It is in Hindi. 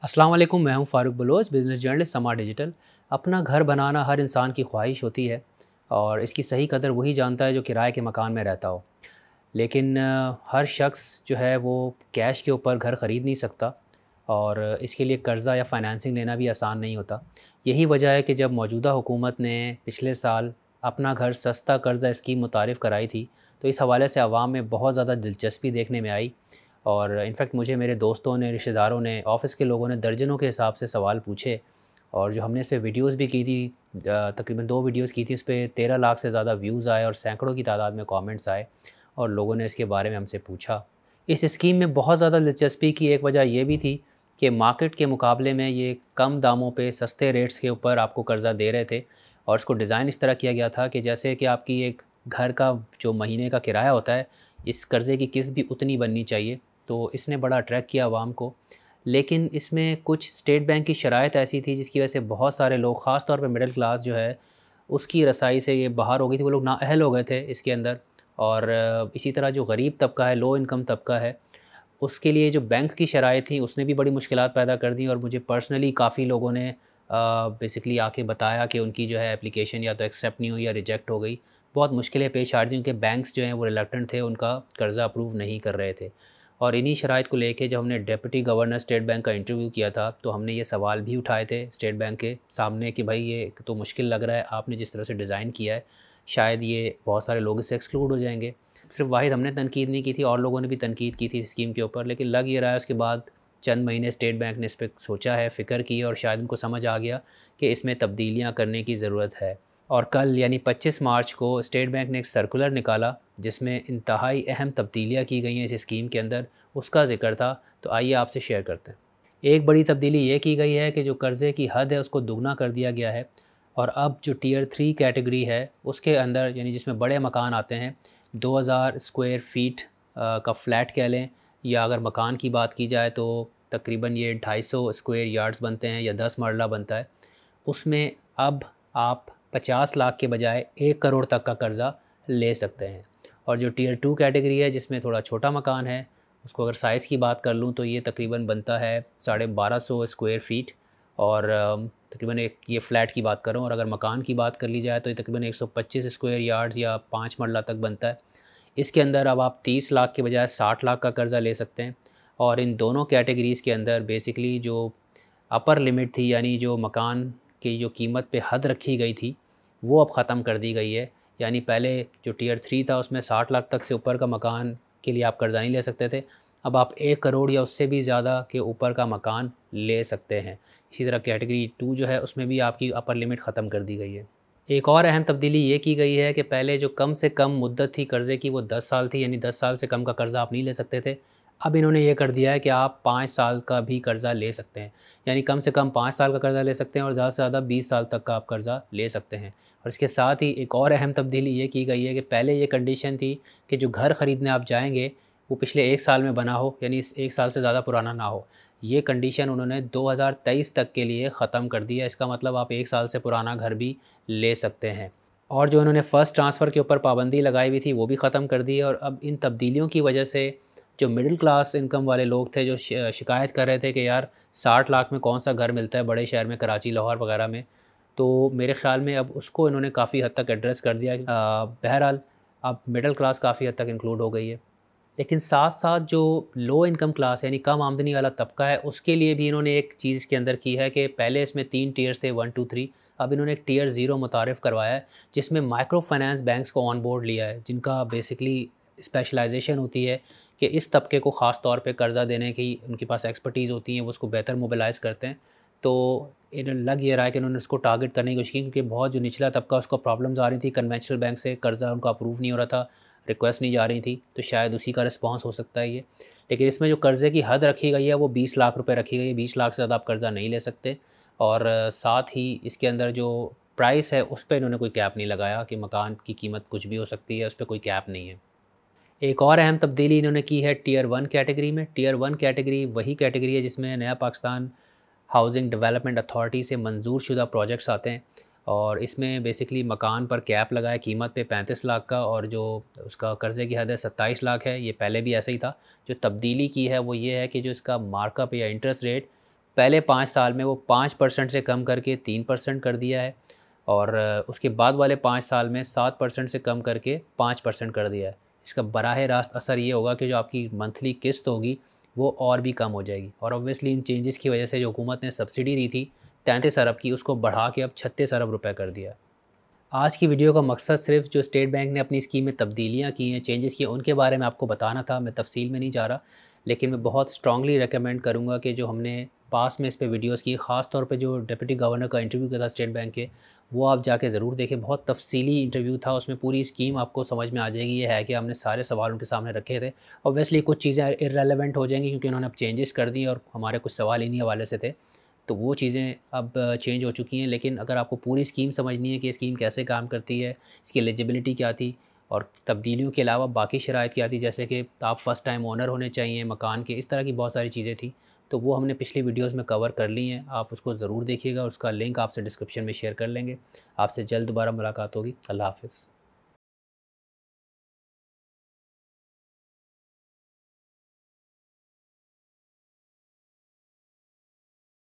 अस्सलाम वालेकुम, मैं हूं फ़ारूक बलोच, बिज़नेस जर्नलिस्ट समा डिजिटल। अपना घर बनाना हर इंसान की ख्वाहिश होती है और इसकी सही कदर वही जानता है जो किराए के मकान में रहता हो। लेकिन हर शख्स जो है वो कैश के ऊपर घर ख़रीद नहीं सकता और इसके लिए कर्ज़ा या फ़ाइनेंसिंग लेना भी आसान नहीं होता। यही वजह है कि जब मौजूदा हुकूमत ने पिछले साल अपना घर सस्ता कर्ज़ा स्कीम मुतारिफ़ कराई थी, तो इस हवाले से आवाम में बहुत ज़्यादा दिलचस्पी देखने में आई और इनफैक्ट मुझे मेरे दोस्तों ने, रिश्तेदारों ने, ऑफ़िस के लोगों ने दर्जनों के हिसाब से सवाल पूछे और जो हमने इस पे वीडियोज़ भी की थी, तकरीबन 2 वीडियोज़ की थी, इस पे 13 लाख से ज़्यादा व्यूज़ आए और सैकड़ों की तादाद में कमेंट्स आए और लोगों ने इसके बारे में हमसे पूछा। इस स्कीम में बहुत ज़्यादा दिलचस्पी की एक वजह ये भी थी कि मार्केट के मुकाबले में ये कम दामों पे सस्ते रेट्स के ऊपर आपको कर्ज़ा दे रहे थे और इसको डिज़ाइन इस तरह किया गया था कि जैसे कि आपकी एक घर का जो महीने का किराया होता है, इस कर्ज़े की किस्त भी उतनी बननी चाहिए। तो इसने बड़ा अट्रैक्ट किया आवाम को। लेकिन इसमें कुछ स्टेट बैंक की शराइत ऐसी थी जिसकी वजह से बहुत सारे लोग, ख़ास तौर पे मिडिल क्लास जो है, उसकी रसाई से ये बाहर हो गई थी। वो लोग नाअहल हो गए थे इसके अंदर और इसी तरह जो गरीब तबका है, लो इनकम तबका है, उसके लिए जो बैंक की शराइत थी उसने भी बड़ी मुश्किलात पैदा कर दी और मुझे पर्सनली काफ़ी लोगों ने बेसिकली आके बताया कि उनकी जो है एप्लीकेशन या तो एक्सेप्ट नहीं हुई या रिजेक्ट हो गई। बहुत मुश्किलें पेश आ रही थी क्योंकि बैंक्स जो हैं वो रिलक्टेंट थे, उनका कर्ज़ा अप्रूव नहीं कर रहे थे। और इन्हीं शराइत को लेके जब हमने डिप्टी गवर्नर स्टेट बैंक का इंटरव्यू किया था, तो हमने ये सवाल भी उठाए थे स्टेट बैंक के सामने कि भाई ये तो मुश्किल लग रहा है, आपने जिस तरह से डिज़ाइन किया है, शायद ये बहुत सारे लोग इससे एक्सक्लूड हो जाएँगे। सिर्फ वाहिद हमने तनकीद नहीं की थी, और लोगों ने भी तनकीद की थी स्कीम के ऊपर, लेकिन लग ये रहा है उसके बाद चंद महीने स्टेट बैंक ने इस पे सोचा है, फ़िक्र की और शायद उनको समझ आ गया कि इसमें तब्दीलियाँ करने की ज़रूरत है। और कल यानी 25 मार्च को स्टेट बैंक ने एक सर्कुलर निकाला जिसमें इंतहाई अहम तब्दीलियाँ की गई हैं इस स्कीम के अंदर, उसका ज़िक्र था। तो आइए आपसे शेयर करते हैं। एक बड़ी तब्दीली ये की गई है कि जो कर्ज़े की हद है उसको दुगना कर दिया गया है और अब जो टियर 3 कैटेगरी है उसके अंदर, यानी जिसमें बड़े मकान आते हैं, 2000 स्क्वायर फ़ीट का फ्लैट कह लें, या अगर मकान की बात की जाए तो तकरीबन ये 250 स्क्वायर यार्ड्स बनते हैं या 10 मरला बनता है। उसमें अब आप 50 लाख के बजाय 1 करोड़ तक का कर्ज़ा ले सकते हैं। और जो टियर 2 कैटेगरी है जिसमें थोड़ा छोटा मकान है, उसको अगर साइज़ की बात कर लूँ तो ये तकरीबन बनता है 1250 स्क्वायर फ़ीट और तकरीबन एक ये फ़्लैट की बात कर रहा हूँ, और अगर मकान की बात कर ली जाए तो ये तकरीबन 125 स्क्वायर यार्ड्स या 5 मरला तक बनता है। इसके अंदर अब आप 30 लाख के बजाय 60 लाख का कर्ज़ा ले सकते हैं। और इन दोनों कैटेगरीज़ के अंदर बेसिकली जो अपर लिमिट थी, यानी जो मकान की जो कीमत पे हद रखी गई थी, वो अब ख़त्म कर दी गई है। यानी पहले जो टियर 3 था उसमें 60 लाख तक से ऊपर का मकान के लिए आप कर्ज़ा नहीं ले सकते थे। अब आप 1 करोड़ या उससे भी ज़्यादा के ऊपर का मकान ले सकते हैं। इसी तरह कैटेगरी 2 जो है उसमें भी आपकी अपर लिमिट ख़त्म कर दी गई है। एक और अहम तब्दीली ये की गई है कि पहले जो कम से कम मुद्दत थी कर्ज़े की, वो 10 साल थी, यानी 10 साल से कम का कर्ज़ा आप नहीं ले सकते थे। अब इन्होंने ये कर दिया है कि आप 5 साल का भी कर्ज़ा ले सकते हैं। यानी कम से कम 5 साल का कर्ज़ा ले सकते हैं और ज़्यादा से ज़्यादा 20 साल तक का आप कर्ज़ा ले सकते हैं। और इसके साथ ही एक और अहम तब्दीली ये की गई है कि पहले ये कंडीशन थी कि जो घर ख़रीदने आप जाएँगे, वो पिछले 1 साल में बना हो, यानी इस 1 साल से ज़्यादा पुराना ना हो। ये कंडीशन उन्होंने 2023 तक के लिए ख़त्म कर दी है। इसका मतलब आप 1 साल से पुराना घर भी ले सकते हैं। और जो उन्होंने फ़र्स्ट ट्रांसफ़र के ऊपर पाबंदी लगाई हुई थी वो भी ख़त्म कर दी है। और अब इन तब्दीलियों की वजह से जो मिडिल क्लास इनकम वाले लोग थे, जो शिकायत कर रहे थे कि यार 60 लाख में कौन सा घर मिलता है बड़े शहर में, कराची, लाहौर वगैरह में, तो मेरे ख़्याल में अब उसको इन्होंने काफ़ी हद तक एड्रेस कर दिया। बहरहाल अब मिडिल क्लास काफ़ी हद तक इंक्लूड हो गई है। लेकिन साथ-साथ जो लो इनकम क्लास है, यानी कम आमदनी वाला तबका है, उसके लिए भी इन्होंने एक चीज़ इसके अंदर की है कि पहले इसमें 3 टियर्स थे, 1, 2, 3। अब इन्होंने एक टियर 0 मुतारिफ़ करवाया है, जिसमें माइक्रो फाइनेंस बैंक्स को ऑन बोर्ड लिया है, जिनका बेसिकली स्पेशलाइज़ेशन होती है कि इस तबके को ख़ास तौर पे कर्ज़ा देने की उनके पास एक्सपर्टीज़ होती है, वो उसको बेहतर मोबिलाइज़ करते हैं। तो इन्हें लग ये रहा है कि इन्होंने उसको टारगेट करने की कोशिश की, क्योंकि बहुत जो निचला तबका उसको प्रॉब्लम्स आ रही थी, कन्वेंशनल बैंक से कर्ज़ा उनका अप्रूव नहीं हो रहा था, रिक्वेस्ट नहीं जा रही थी, तो शायद उसी का रिस्पॉन्स हो सकता है ये। लेकिन इसमें जो कर्ज़े की हद रखी गई है वो 20 लाख रुपए रखी गई है, 20 लाख से ज़्यादा आप कर्ज़ा नहीं ले सकते। और साथ ही इसके अंदर जो प्राइस है उस पे इन्होंने कोई कैप नहीं लगाया कि मकान की कीमत कुछ भी हो सकती है, उस पे कोई कैप नहीं है। एक और अहम तब्दीली इन्होंने की है टियर 1 कैटेगरी में। टियर 1 कैटेगरी वही कैटेगरी है जिसमें नया पाकिस्तान हाउसिंग डेवलपमेंट अथॉरिटी से मंजूर शुदा प्रोजेक्ट्स आते हैं और इसमें बेसिकली मकान पर कैप लगा है कीमत पे 35 लाख का, और जो उसका कर्ज़े की हद है 27 लाख है। ये पहले भी ऐसा ही था। जो तब्दीली की है वो ये है कि जो इसका मार्कअप या इंटरेस्ट रेट पहले 5 साल में वो 5% से कम करके 3% कर दिया है, और उसके बाद वाले 5 साल में 7% से कम करके 5% कर दिया है। इसका बराह रास्त असर ये होगा कि जो आपकी मंथली किस्त होगी वो और भी कम हो जाएगी, और ऑब्वियसली इन चेंजेस की वजह से जो हुकूमत ने सब्सिडी दी थी 33 अरब की, उसको बढ़ा के अब 36 अरब रुपए कर दिया। आज की वीडियो का मकसद सिर्फ जो स्टेट बैंक ने अपनी स्कीम में तब्दीलियाँ की हैं, चेंजेस किए, उनके बारे में आपको बताना था। मैं तफसील में नहीं जा रहा, लेकिन मैं बहुत स्ट्रांगली रेकमेंड करूँगा कि जो हमने पास में इस पे वीडियोस की, ख़ास तौर पे जो डिप्टी गवर्नर का इंटरव्यू किया था स्टेट बैंक के, वो आप जाके ज़रूर देखें। बहुत तफसीली इंटरव्यू था, उसमें पूरी स्कीम आपको समझ में आ जाएगी। ये है कि हमने सारे सवाल उनके सामने रखे थे। ऑब्वियसली कुछ चीज़ें इर्रेलेवेंट हो जाएंगी क्योंकि उन्होंने अब चेंजेस कर दी और हमारे कुछ सवाल इन्हीं हवाले से थे, तो वो चीज़ें अब चेंज हो चुकी हैं। लेकिन अगर आपको पूरी स्कीम समझनी है कि स्कीम कैसे काम करती है, इसकी एलिजिबिलिटी क्या थी और तब्दीलियों के अलावा बाकी शराइत क्या थी, जैसे कि आप फ़र्स्ट टाइम ओनर होने चाहिए मकान के, इस तरह की बहुत सारी चीज़ें थी, तो वो हमने पिछली वीडियोस में कवर कर ली हैं। आप उसको ज़रूर देखिएगा, उसका लिंक आपसे डिस्क्रिप्शन में शेयर कर लेंगे। आपसे जल्द दोबारा मुलाकात होगी। अल्लाह हाफ़िज़।